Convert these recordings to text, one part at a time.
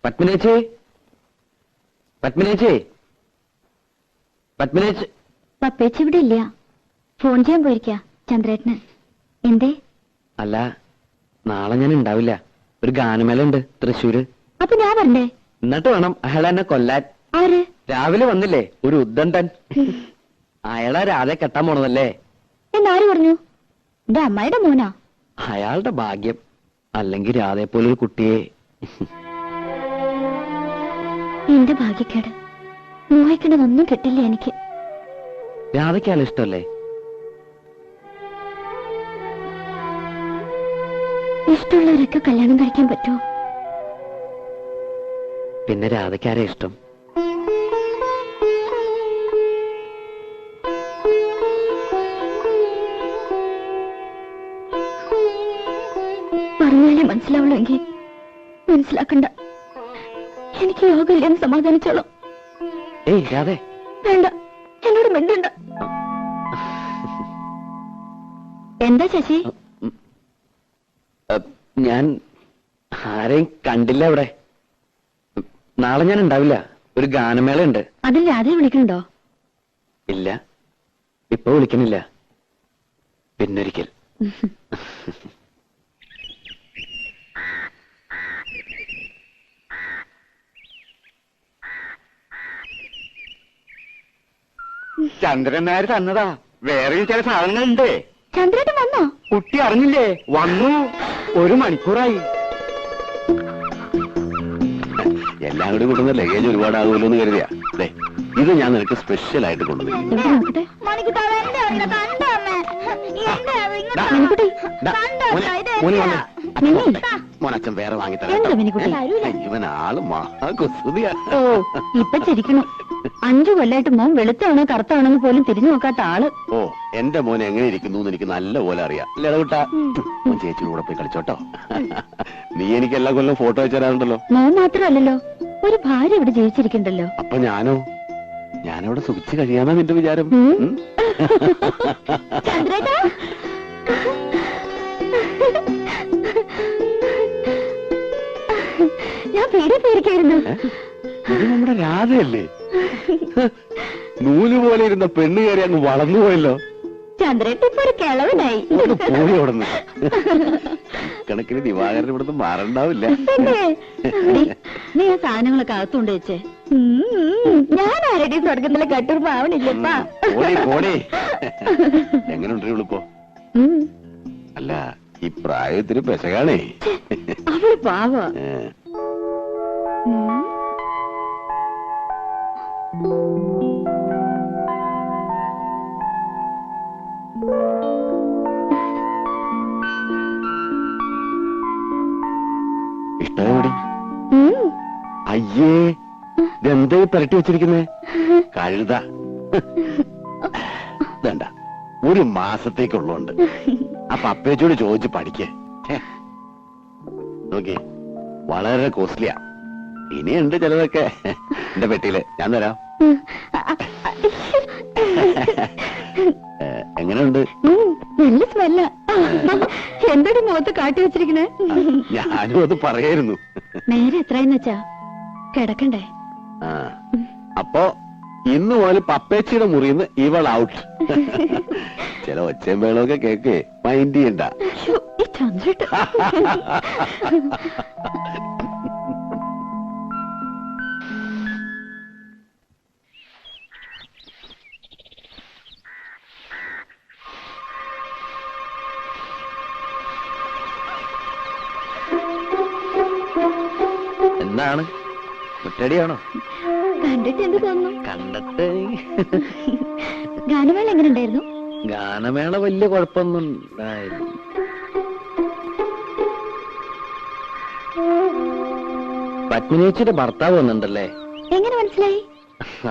പത്മിനേച്ചി, പത്മിനേച്ചി, പത്മിനേച്ചി. പപ്പേച്ചി ഇവിടെ ഇല്ല, ഫോൺ ചെയ്യാൻ പോയിരിക്ക ചന്ദ്രേട്ടന്. എന്തേ? അല്ല, നാളെ ഞാൻ ഉണ്ടാവില്ല. ഒരു ഗാനമേള ഉണ്ട് തൃശ്ശൂര്. അപ്പൊ ഞാൻ വരണ്ടേ? എന്നിട്ട് വേണം അയാൾ എന്നെ കൊല്ലാൻ. ആര്? രാവിലെ വന്നില്ലേ ഒരു ഉദ്ദണ്ടൻ. അയാളെ രാധെ കെട്ടാൻ പോണതല്ലേ? എന്നാര് പറഞ്ഞു? എന്റെ അമ്മയുടെ മോനാ. അയാളുടെ ഭാഗ്യം. അല്ലെങ്കിൽ രാധയെ പോലൊരു കുട്ടിയെ. എന്റെ ഭാഗ്യക്കേട്. മോഹിക്കണതൊന്നും കിട്ടില്ല എനിക്ക്. രാധയ്ക്ക് അയാൾ ഇഷ്ടമല്ലേ? ഇഷ്ടമുള്ളവരൊക്കെ കല്യാണം കഴിക്കാൻ പറ്റുമോ? പിന്നെ രാധയ്ക്കാരെ ഇഷ്ടം? പറഞ്ഞാലേ മനസ്സിലാവുള്ളൂ. എങ്കിൽ മനസ്സിലാക്കണ്ട. എനിക്ക് യോഗമില്ലെന്ന് സമാധാനിച്ചോളാം. ഏയ് രാധേ, വേണ്ട, എന്നോട് മിണ്ടണ്ട. എന്താ ശശി? ഞാൻ ആരെയും കണ്ടില്ല ഇവിടെ. നാളെ ഞാൻ ഉണ്ടാവില്ല. ഒരു ഗാനമേള ഉണ്ട്. അതിൽ രാധയെ വിളിക്കണ്ടോ? ഇല്ല, ഇപ്പൊ വിളിക്കണില്ല. പിന്നൊരിക്കൽ. ചന്ദ്രൻ നായർ തന്നതാ. വേറെയും ചില സാധനങ്ങളുണ്ട്. ചന്ദ്രേട്ടൻ വന്നോ? കുട്ടി അറിഞ്ഞില്ലേ? വന്നു. 1 മണിക്കൂറായി. എല്ലാം കൂടി കൊണ്ടുവന്ന ലഗേജ് ഒരുപാടാകുമല്ലോ എന്ന് കരുതിയാ. ഇത് ഞാൻ നിനക്ക് സ്പെഷ്യൽ ആയിട്ട് കൊണ്ടുവന്നിരിക്കുന്നു. മോനച്ഛൻ വേറെ വാങ്ങിത്തരാം. ഇവൻ ആള് മഹാകുസുതിയാ. ഇപ്പൊ ചിരിക്കണം. 5 കൊല്ലായിട്ട് മോൻ വെളുത്താണോ കറുത്താണോന്ന് പോലും തിരിഞ്ഞു നോക്കാത്ത ആള്. ഓ, എന്റെ മോൻ എങ്ങനെ ഇരിക്കുന്നു എനിക്ക് നല്ല പോലെ അറിയാം. ലതകുട്ടാ, മോൻ ചേച്ചിയുടെ കൂടെ പോയി കളിച്ചോട്ടോ. നീ എനിക്ക് എല്ലാ കൊല്ലം ഫോട്ടോ അയച്ചു തരാറുണ്ടല്ലോ. മോൻ മാത്രമല്ലല്ലോ, ഒരു ഭാര്യ ഇവിടെ ജീവിച്ചിരിക്കണ്ടല്ലോ. അപ്പൊ ഞാനവിടെ സുഖിച്ച് കഴിയാന്നാ നിന്റെ വിചാരം? ചന്ദ്രേട്ടാ, ഞാൻ പേടി പേടിക്കായിരുന്നു. ഇത് നമ്മുടെ രാധയല്ലേ? നൂല് പോലെ ഇരുന്ന പെണ്ണ് കയറി അങ്ങ് വളർന്നുപോയല്ലോ. ചന്ദ്രേട്ട ഇപ്പൊ ഒരു കിളവനായി. പോയി അവിടുന്ന്. കണക്കിന് ദിവാകരൻ ഇവിടുന്ന് മാറണ്ടാവില്ല. നീ ആ സാധനങ്ങളൊക്കെ അകത്തുകൊണ്ട് വെച്ചേ. ഞാൻ ആരുടെയും സ്വർഗത്തിലെ കട്ടുറുമ്പ് ആവണില്ലപ്പാ. എങ്ങനെയുണ്ട് ഇവളിപ്പോ? അല്ല, ഈ പ്രായത്തിന് പെശകാണേ. അവള് പാവ. ഇഷ്ടമായി? അയ്യേ, ഇതെന്താ പുരട്ടി വെച്ചിരിക്കുന്നേ? കഴുത. വേണ്ട, 1 മാസത്തേക്കുള്ളതുണ്ട്. അപ്പൊ അപ്പേച്ചോട് ചോദിച്ച് പഠിക്കേ. നോക്കി, വളരെ കോസ്റ്റ്ലിയാ. ഇനിയുണ്ട് ചിലതൊക്കെ എന്റെ പെട്ടിയില്. ഞാൻ തരാം. എങ്ങനെയുണ്ട്? നല്ല സ്മെല്ല. എന്തൊരു മുഖത്ത് കാട്ടി വെച്ചിരിക്കണേ. ഞാനും അത് പറയായിരുന്നു. നേരെ എത്രയെന്ന് വെച്ചാ കിടക്കണ്ടേ? അപ്പൊ ഇന്ന് മുതൽ പപ്പേച്ചിയുടെ മുറിന്ന് ഇവൾ ഔട്ട്. ചില ഒച്ചയും വേളമൊക്കെ കേക്ക് മൈൻഡ് ചെയ്യണ്ട. എന്താണ്, കുറ്റടിയാണോ? കണ്ടിട്ട് എന്ത് തോന്നുന്നു? കണ്ടിട്ട് ഗാനമേള എങ്ങനെ ഉണ്ടായിരുന്നു? ഗാനമേള വലിയ കുഴപ്പമൊന്നും ഉണ്ടായില്ല. പത്മിനേച്ചിയുടെ ഭർത്താവ് വന്നിട്ടുണ്ടല്ലേ? എങ്ങനെ മനസ്സിലായി?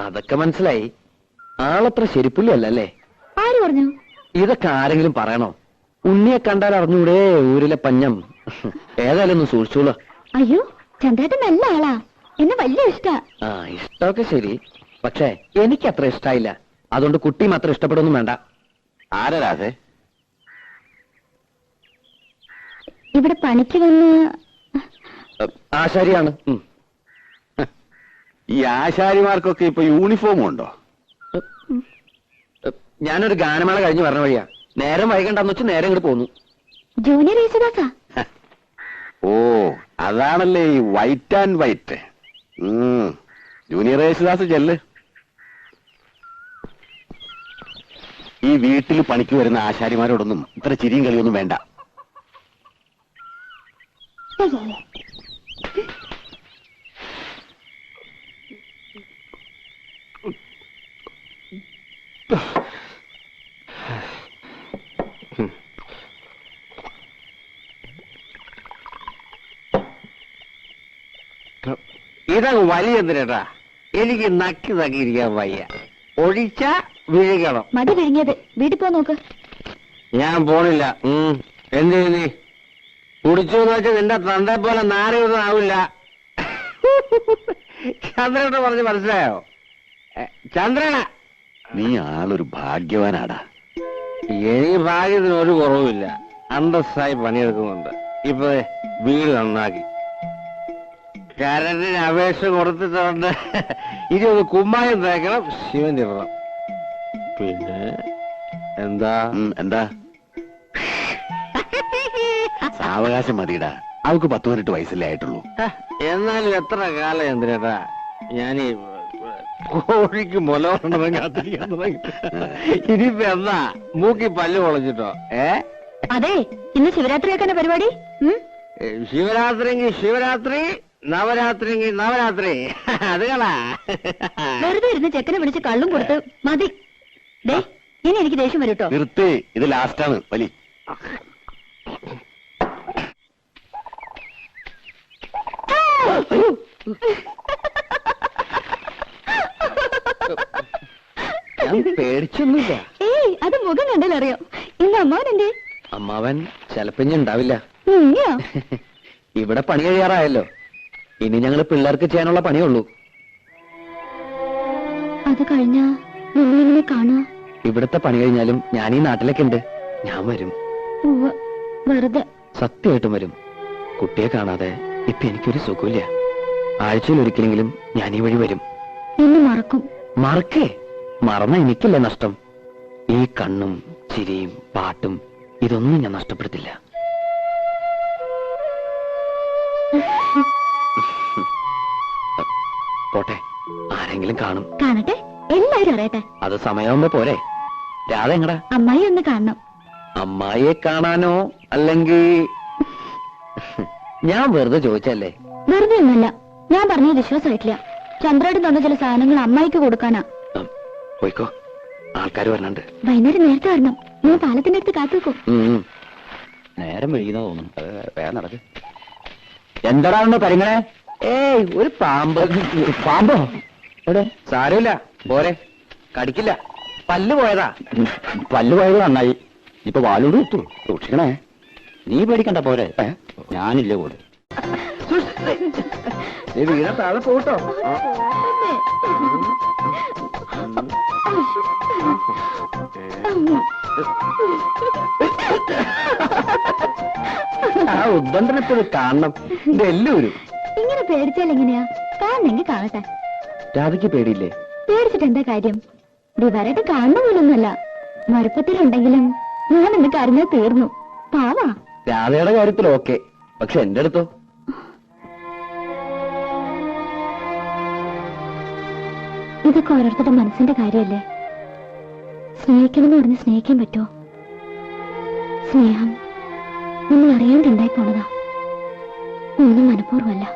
അതൊക്കെ മനസ്സിലായി. ആളത്ര ശരിപ്പുള്ളി അല്ലല്ലേ? ആര് പറഞ്ഞു? ഇതൊക്കെ ആരെങ്കിലും പറയണോ? ഉണ്ണിയെ കണ്ടാൽ അറിഞ്ഞൂടെ ഊരിലെ പഞ്ഞം. ഏതായാലും ഒന്ന് സൂക്ഷിച്ചോളൂ. അയ്യോ, ചന്ദ്രേട്ടൻ നല്ല ആളാ. എന്നെ വലിയ ഇഷ്ടാ. ഇഷ്ടമൊക്കെ ശരി, പക്ഷേ എനിക്ക് അത്ര ഇഷ്ടായില്ല. അതുകൊണ്ട് കുട്ടിയും അത്ര ഇഷ്ടപ്പെടുന്നു വേണ്ട. ആരാ രാധേ? ഇവിടെ പണിക്ക് വന്ന് ആശാരിയാണ്. ഈ ആശാരിമാർക്കൊക്കെ ഇപ്പൊ യൂണിഫോം ഉണ്ടോ? ഞാനൊരു ഗാനമേള കഴിഞ്ഞ് പറഞ്ഞ വഴിയാ. നേരം വൈകണ്ടെന്ന് വെച്ച് നേരം ഇങ്ങോട്ട് പോന്നു. ജൂനിയർ യേശുദാസാ? ഓ, അതാണല്ലേ ഈ white and white. Junior Yesudas ചെല്ല്. ഈ വീട്ടിൽ പണിക്ക് വരുന്ന ആശാരിമാരോടൊന്നും ഇത്ര ചിരിയും കളിയൊന്നും വേണ്ട. ഇതങ്ങ് വലിയ എന്തിനാ? എനിക്ക് നക്കി തക്കിയിരിക്കാൻ വയ്യ. ഒഴിച്ച വിഴുകണം. മടി കഴിഞ്ഞത് വീട്ടിൽ പോ നോക്ക്. ഞാൻ പോണില്ല. എന്ത് നീ കുടിച്ചു എന്ന് വെച്ചാൽ നിന്റെ തന്തെ പോലെ നാരയൊന്നും ആവില്ല. ചന്ദ്രനോട് പറഞ്ഞ് മനസ്സിലായോ? ചന്ദ്രന, നീ ആളൊരു ഭാഗ്യവാനാടാ. എനിക്ക് ഭാഗ്യത്തിന് ഒരു കുറവുമില്ല. അന്തസ്സായി പണിയെടുക്കുന്നുണ്ട്. ഇപ്പൊ വീട് നന്നാക്കി കരണ്ടിന് അപേക്ഷ കൊടുത്തിട്ടുണ്ട്. ഇനി ഒന്ന് കുമ്മായം തേക്കണം, ശിവൻ ഇടണം. പിന്നെ എന്താ എന്താ സാവകാശം മതിയിടാ. അവൾക്ക് 10-18 വയസ്സല്ലേ ആയിട്ടുള്ളൂ. എന്നാലും എത്ര കാലം എന്തിനാ ഞാനീ കോഴിക്ക് മുല കൊണ്ടതും കാത്തിരിക്കാൻ തുടങ്ങി. ഇനിയിപ്പോ എന്താ മൂക്കി പല്ല് പൊളച്ചിട്ടോ? അതെ, ഇന്ന് ശിവരാത്രിയൊക്കെ പരിപാടി. ശിവരാത്രിയെങ്കിൽ ശിവരാത്രി, നവരാത്രിയെങ്കിൽ നവരാത്രി. അതുകളാ വെറുതെ ഇരുന്ന് ചെക്കനെ വിളിച്ച് കള്ളും കൊടുത്ത് മതി. ദേ, ഇനി എനിക്ക് ദേഷ്യം വരും കേട്ടോ. നിർത്തി, ഇത് ലാസ്റ്റാണ് വലി. ഞാൻ പേടിച്ചൊന്നുമില്ല. ഏയ്, അത് മുഖം കണ്ടാലറിയാം. ഇന്ന് അമ്മാവനെന്തേ? അമ്മാവൻ ചിലപ്പോ ഉണ്ടാവില്ല. ഉയ്യോ. ഇവിടെ പണി കഴിയാറായല്ലോ. ഇനി ഞങ്ങള് പിള്ളേർക്ക് ചെയ്യാനുള്ള പണിയുള്ളൂ. അത് കഴിഞ്ഞാ നിങ്ങളിങ്ങനെ കാണാ? ഇവിടുത്തെ പണി കഴിഞ്ഞാലും ഞാൻ ഈ നാട്ടിലൊക്കെ ഉണ്ട്. ഞാൻ വരും. ഉവ്വ്, വെറുതെ. സത്യമായിട്ടും വരും. കുട്ടിയെ കാണാതെ ഇപ്പൊ എനിക്കൊരു സുഖമില്ല. ആഴ്ചയിൽ ഒരിക്കലെങ്കിലും ഞാൻ ഈ വഴി വരും. എന്നെ മറക്കും. മറക്കേ? മറന്ന എനിക്കല്ലേ നഷ്ടം. ഈ കണ്ണും ചിരിയും പാട്ടും ഇതൊന്നും ഞാൻ നഷ്ടപ്പെടുത്തില്ല. പോട്ടെ, ആരെങ്കിലും കാണും. കാണട്ടെ, എല്ലാരും അറിയട്ടെ. അത് സമയമാകുമ്പോ പോരെ. രാധ എങ്ങടാ? അമ്മായി ഒന്ന് കാണണം. അമ്മായിയെ കാണാനോ? അല്ലെങ്കിൽ ഞാൻ വെറുതെ ചോദിച്ചല്ലേ? വെറുതെ ഒന്നല്ല, ഞാൻ പറഞ്ഞത് വിശ്വാസമായിട്ടില്ല. ചന്ദ്രയുടെ തന്ന ചില സാധനങ്ങൾ അമ്മായിക്ക് കൊടുക്കാനാ. പോയിക്കോ, ആൾക്കാർ വരണുണ്ട്. വൈകുന്നേരം നേരത്തെ വരണം. ഞാൻ പാലത്തിന്റെ അടുത്ത് കാത്തുവെക്കും. നേരം വൈകുന്ന തോന്നുന്നു. വേഗം നടക്ക്. എന്താണെന്ന് പരിങ്ങളെ? ഏയ്, ഒരു പാമ്പ്. പാമ്പോ? എവിടെ? സാരമില്ല, പോരെ, കടിക്കില്ല. പല്ല് പോയതാ. പല്ല് പോയത് നന്നായി. ഇപ്പൊ വാലോട് കിട്ടു. സൂക്ഷിക്കണേ. നീ പേടിക്കണ്ട, പോരെ. ഞാനില്ലേ കൂടെ. നീ വീണ താഴെ പോട്ടോ. ആ ഉദ്ബന്ധനപ്പോഴും കാണണം. ഇതെല്ലാവരും ഇങ്ങനെ പേടിച്ചാൽ എങ്ങനെയാ? കാണണമെങ്കിൽ കാണട്ടെ. രാധയ്ക്ക് പേടിയില്ലേ? പേടിച്ചിട്ട് എന്താ കാര്യം? ദിവരായിട്ട് കാണുന്ന പോലൊന്നുമല്ല. മറുപ്പത്തിലുണ്ടെങ്കിലും ഞാൻ എന്ന് കരഞ്ഞാൽ തീർന്നു. പാവാ. രാധയുടെ കാര്യത്തിൽ ഓക്കെ, പക്ഷെ എന്റെ അടുത്തോ? ഇതൊക്കെ ഓരോരുത്തരുടെ മനസ്സിന്റെ കാര്യമല്ലേ. സ്നേഹിക്കണമെന്ന് പറഞ്ഞ് സ്നേഹിക്കാൻ പറ്റുമോ? സ്നേഹം നമ്മൾ അറിയാണ്ടുണ്ടായി പോണതാ. ഒന്നും മനഃപൂർവ്വമല്ല.